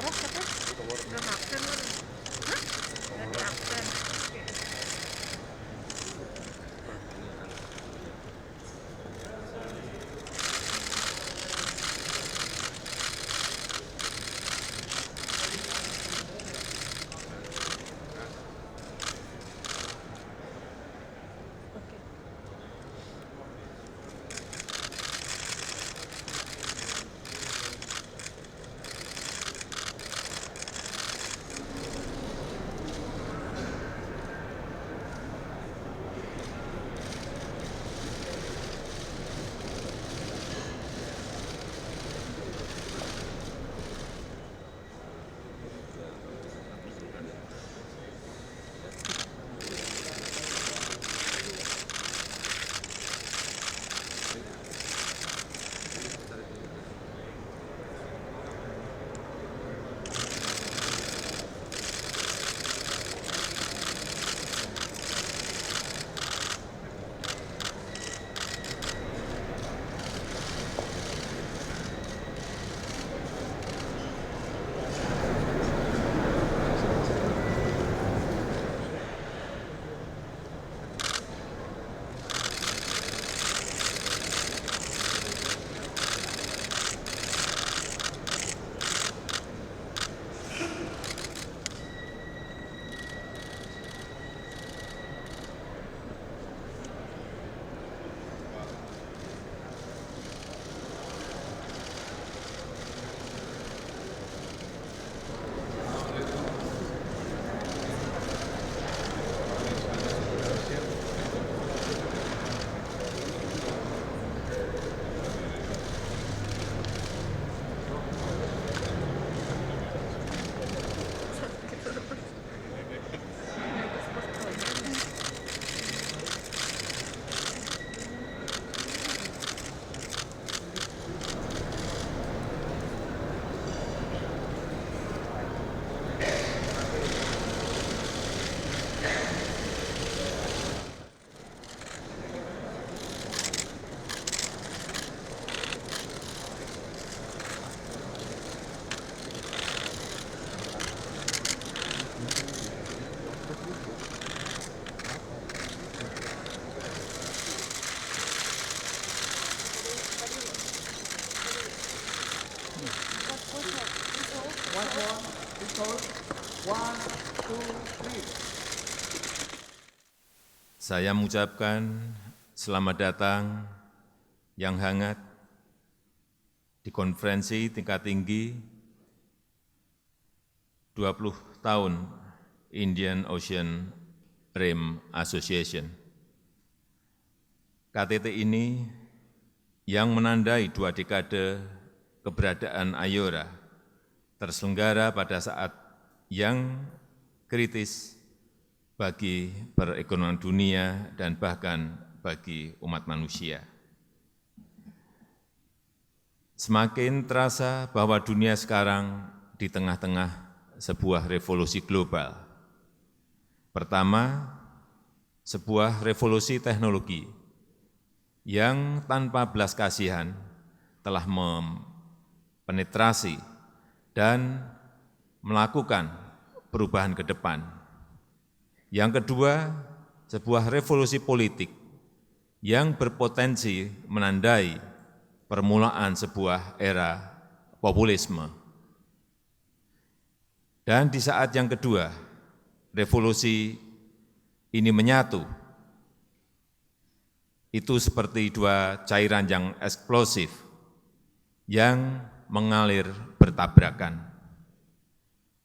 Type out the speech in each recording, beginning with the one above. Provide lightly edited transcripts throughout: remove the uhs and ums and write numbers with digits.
boros apa? Udah absen kan? Hah? Udah absen. Saya mengucapkan selamat datang yang hangat di konferensi tingkat tinggi 20 tahun Indian Ocean Rim Association. KTT ini yang menandai 2 dekade keberadaan Ayora terselenggara pada saat yang kritis bagi perekonomian dunia dan bahkan bagi umat manusia. Semakin terasa bahwa dunia sekarang di tengah-tengah sebuah revolusi global. Pertama, sebuah revolusi teknologi yang tanpa belas kasihan telah mempenetrasi dan melakukan perubahan ke depan. Yang kedua, sebuah revolusi politik yang berpotensi menandai permulaan sebuah era populisme. Dan di saat yang kedua, revolusi ini menyatu. Itu seperti 2 cairan yang eksplosif yang mengalir bertabrakan.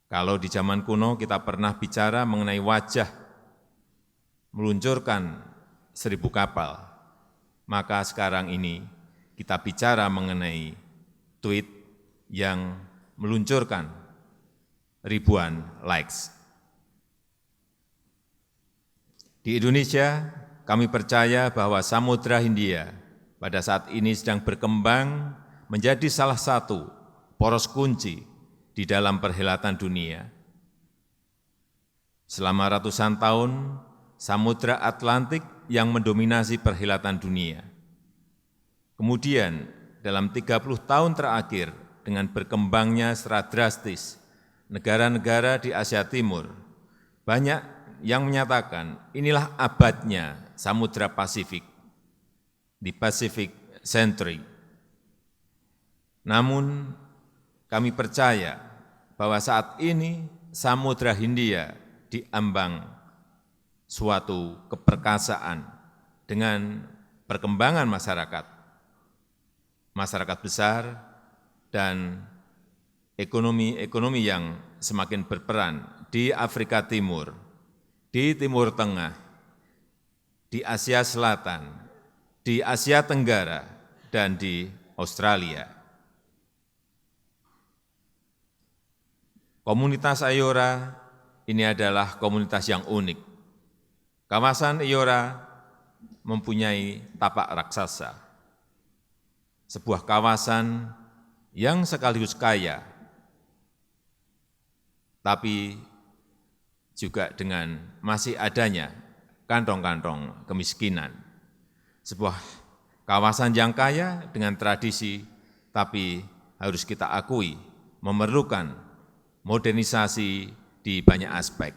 Kalau di zaman kuno kita pernah bicara mengenai wajah meluncurkan 1000 kapal, maka sekarang ini kita bicara mengenai tweet yang meluncurkan ribuan likes. Di Indonesia, kami percaya bahwa Samudra Hindia pada saat ini sedang berkembang menjadi salah satu poros kunci di dalam perhelatan dunia. Selama ratusan tahun, Samudra Atlantik yang mendominasi perhelatan dunia. Kemudian, dalam 30 tahun terakhir, dengan berkembangnya secara drastis negara-negara di Asia Timur, banyak yang menyatakan inilah abadnya Samudra Pasifik, di Pacific Century. Namun, kami percaya bahwa saat ini Samudra Hindia diambang suatu keperkasaan dengan perkembangan masyarakat besar, dan ekonomi yang semakin berperan di Afrika Timur, di Timur Tengah, di Asia Selatan, di Asia Tenggara, dan di Australia. Komunitas Ayora ini adalah komunitas yang unik. Kawasan Ayora mempunyai tapak raksasa, sebuah kawasan yang sekaligus kaya, tapi juga dengan masih adanya kantong-kantong kemiskinan. Sebuah kawasan yang kaya dengan tradisi, tapi harus kita akui memerlukan modernisasi di banyak aspek.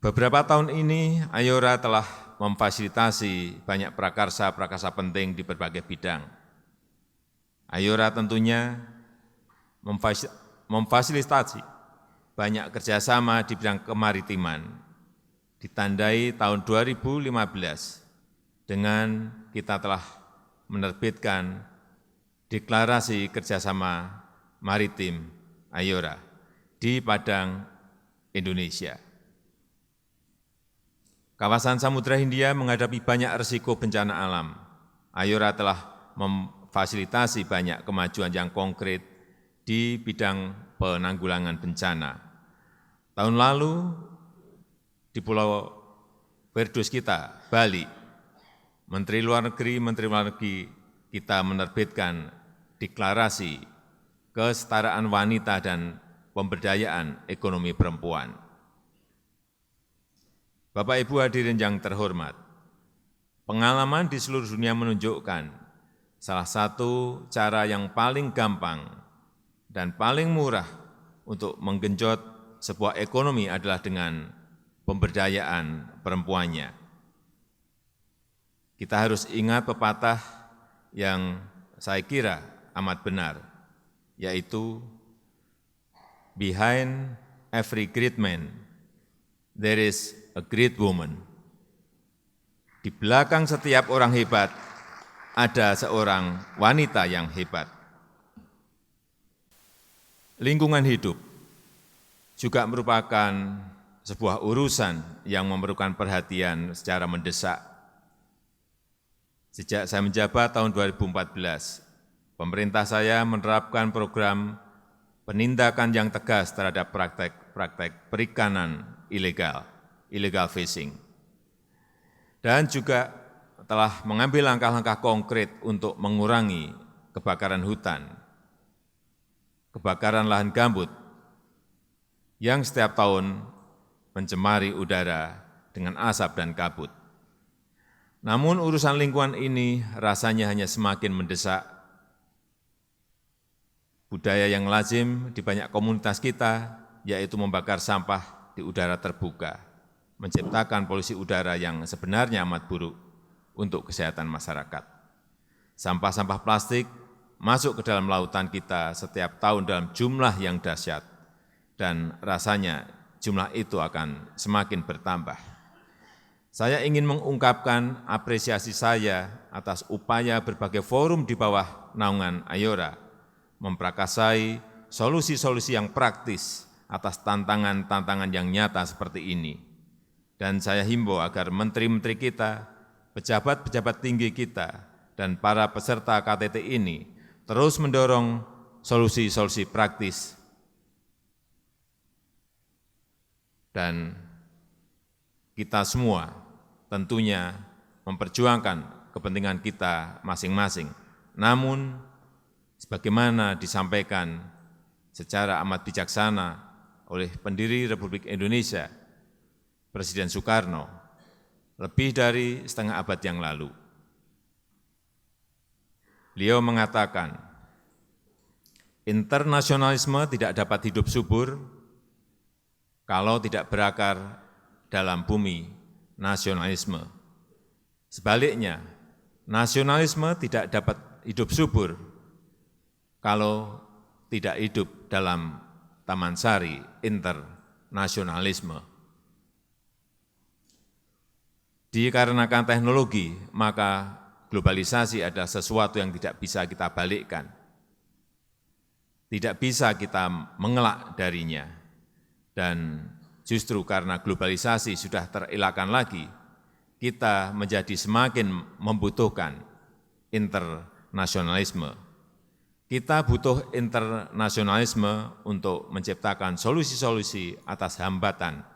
Beberapa tahun ini, Ayora telah memfasilitasi banyak prakarsa-prakarsa penting di berbagai bidang. Ayora tentunya memfasilitasi banyak kerjasama di bidang kemaritiman, ditandai tahun 2015 dengan kita telah menerbitkan deklarasi kerjasama maritim Ayora di Padang, Indonesia. Kawasan Samudra Hindia menghadapi banyak risiko bencana alam. Ayora telah memfasilitasi banyak kemajuan yang konkret di bidang penanggulangan bencana. Tahun lalu di Pulau Berdus kita, Bali, Menteri Luar Negeri kita menerbitkan deklarasi kesetaraan wanita dan pemberdayaan ekonomi perempuan. Bapak Ibu hadirin yang terhormat, pengalaman di seluruh dunia menunjukkan salah satu cara yang paling gampang dan paling murah untuk menggenjot sebuah ekonomi adalah dengan pemberdayaan perempuannya. Kita harus ingat pepatah yang saya kira amat benar, yaitu behind every great man there is a great woman. Di belakang setiap orang hebat ada seorang wanita yang hebat. Lingkungan hidup juga merupakan sebuah urusan yang memerlukan perhatian secara mendesak. Sejak saya menjabat tahun 2014, pemerintah saya menerapkan program penindakan yang tegas terhadap praktek perikanan ilegal, illegal fishing, dan juga telah mengambil langkah-langkah konkret untuk mengurangi kebakaran hutan, kebakaran lahan gambut, yang setiap tahun mencemari udara dengan asap dan kabut. Namun urusan lingkungan ini rasanya hanya semakin mendesak. Budaya yang lazim di banyak komunitas kita, yaitu membakar sampah di udara terbuka, menciptakan polusi udara yang sebenarnya amat buruk untuk kesehatan masyarakat. Sampah-sampah plastik masuk ke dalam lautan kita setiap tahun dalam jumlah yang dahsyat, dan rasanya jumlah itu akan semakin bertambah. Saya ingin mengungkapkan apresiasi saya atas upaya berbagai forum di bawah naungan Ayora memprakarsai solusi-solusi yang praktis atas tantangan-tantangan yang nyata seperti ini. Dan saya himbau agar menteri-menteri kita, pejabat-pejabat tinggi kita, dan para peserta KTT ini terus mendorong solusi-solusi praktis dan kita semua tentunya memperjuangkan kepentingan kita masing-masing. Namun, sebagaimana disampaikan secara amat bijaksana oleh pendiri Republik Indonesia, Presiden Soekarno, lebih dari setengah abad yang lalu. Beliau mengatakan, Internasionalisme tidak dapat hidup subur kalau tidak berakar dalam bumi nasionalisme. Sebaliknya, nasionalisme tidak dapat hidup subur kalau tidak hidup dalam taman sari internasionalisme. Dikarenakan teknologi, maka globalisasi adalah sesuatu yang tidak bisa kita balikkan. Tidak bisa kita mengelak darinya. Dan justru karena globalisasi sudah terelakkan lagi, kita menjadi semakin membutuhkan internasionalisme. Kita butuh internasionalisme untuk menciptakan solusi-solusi atas hambatan,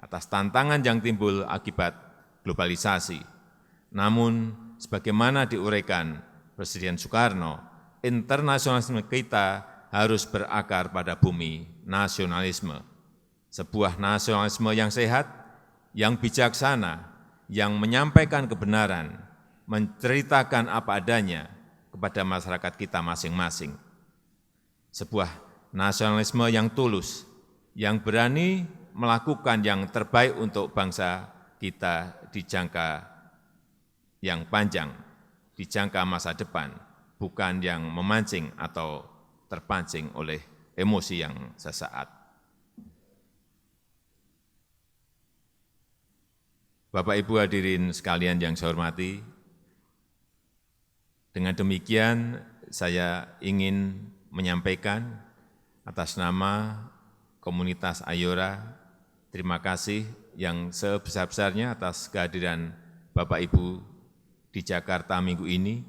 atas tantangan yang timbul akibat globalisasi. Namun, sebagaimana diuraikan Presiden Soekarno, internasionalisme kita harus berakar pada bumi nasionalisme. Sebuah nasionalisme yang sehat, yang bijaksana, yang menyampaikan kebenaran, menceritakan apa adanya kepada masyarakat kita masing-masing. Sebuah nasionalisme yang tulus, yang berani melakukan yang terbaik untuk bangsa kita di jangka yang panjang, di jangka masa depan, bukan yang memancing atau terpancing oleh emosi yang sesaat. Bapak Ibu hadirin sekalian yang saya hormati, dengan demikian saya ingin menyampaikan atas nama komunitas Ayora, terima kasih yang sebesar-besarnya atas kehadiran Bapak Ibu di Jakarta minggu ini.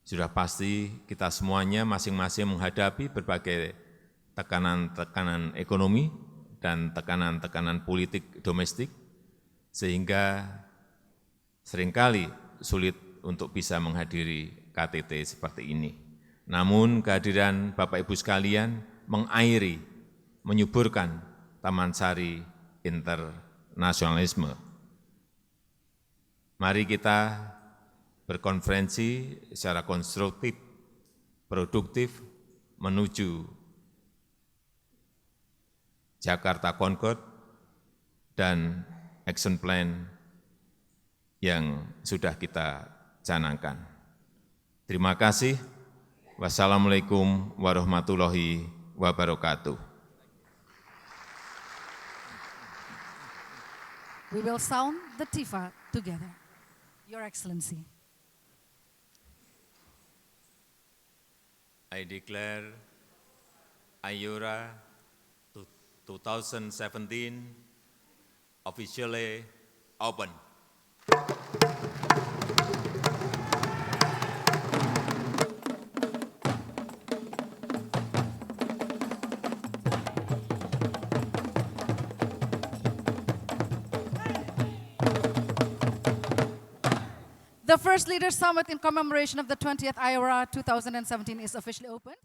Sudah pasti kita semuanya masing-masing menghadapi berbagai tekanan-tekanan ekonomi dan tekanan-tekanan politik domestik, sehingga seringkali sulit untuk bisa menghadiri KTT seperti ini. Namun kehadiran Bapak Ibu sekalian mengairi, menyuburkan Taman Sari Internasionalisme. Mari kita berkonferensi secara konstruktif, produktif, menuju Jakarta Concord dan action plan yang sudah kita canangkan. Terima kasih. Wassalamualaikum warahmatullahi wabarakatuh. We will sound the Tifa together. Your Excellency. I declare Ayora 2017 officially open. The First Leaders Summit in commemoration of the 20th Ayora 2017 is officially opened.